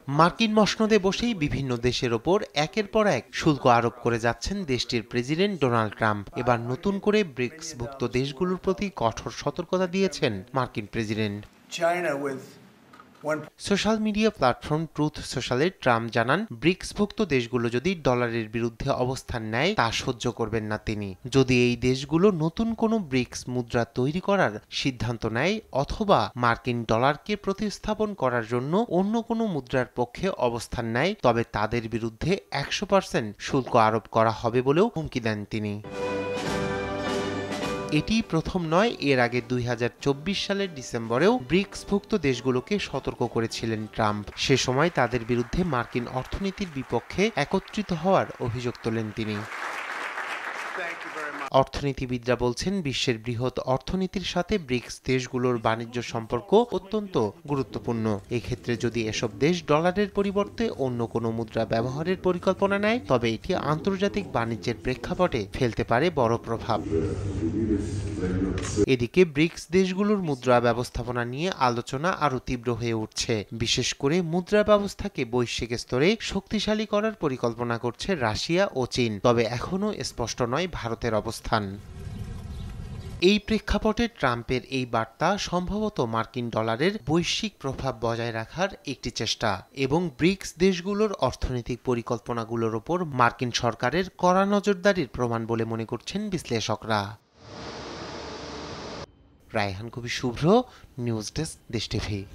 মার্কিন মসনদে বসেই বিভিন্ন দেশের ওপর একের পর এক শুল্ক আরোপ করে যাচ্ছেন দেশটির প্রেসিডেন্ট ডোনাল্ড ট্রাম্প। এবার নতুন করে ব্রিক্সভুক্ত দেশগুলোর প্রতি কঠোর সতর্কতা দিয়েছেন মার্কিন president. Social media platform Truth সোশ্যালে ট্রাম্প জানান, ব্রিক্সভুক্ত দেশগুলো যদি ডলারের বিরুদ্ধে অবস্থান নেয় তা সহ্য করবেন না তিনি। যদি এই দেশগুলো নতুন কোনো ব্রিক্স মুদ্রা তৈরি করার সিদ্ধান্ত নেয় অথবা মার্কিন ডলারকে প্রতিস্থাপন করার জন্য অন্য কোনো মুদ্রার পক্ষে অবস্থান নেয়, তবে তাদের বিরুদ্ধে 100% শুল্ক আরোপ করা হবে বলেও হুমকি দেন তিনি। এটি প্রথম নয়, এর আগে 2024 সালের ডিসেম্বরেও ব্রিক্সভুক্ত দেশগুলোকে সতর্ক করেছিলেন ট্রাম্প। সে সময় তাদের বিরুদ্ধে মার্কিন অর্থনীতির বিপক্ষে একত্রিত হওয়ার অভিযোগ তোলেন তিনি। অর্থনীতিবিদরা বলছেন, বিশ্বের বৃহৎ অর্থনীতির সাথে ব্রিক্স দেশগুলোর বাণিজ্য সম্পর্ক অত্যন্ত গুরুত্বপূর্ণ। এক্ষেত্রে যদি এসব দেশ ডলারের পরিবর্তে অন্য কোনো মুদ্রা ব্যবহারের পরিকল্পনা নেয়, তবে এটি আন্তর্জাতিক বাণিজ্যের প্রেক্ষাপটে ফেলতে পারে বড় প্রভাব। এদিকে ব্রিক্স দেশগুলোর মুদ্রা ব্যবস্থাপনা নিয়ে আলোচনা আরও তীব্র হয়ে উঠছে। বিশেষ করে মুদ্রা ব্যবস্থাকে বৈশ্বিক স্তরে শক্তিশালী করার পরিকল্পনা করছে রাশিয়া ও চীন। তবে এখনও স্পষ্ট নয় ভারতের অবস্থান। এই প্রেক্ষাপটে ট্রাম্পের এই বার্তা সম্ভবত মার্কিন ডলারের বৈশ্বিক প্রভাব বজায় রাখার একটি চেষ্টা এবং ব্রিক্স দেশগুলোর অর্থনৈতিক পরিকল্পনাগুলোর ওপর মার্কিন সরকারের কড়া নজরদারির প্রমাণ বলে মনে করছেন বিশ্লেষকরা। রায়হান কবির শুভ্র, নিউজ ডেস্ক, দেশ টিভি।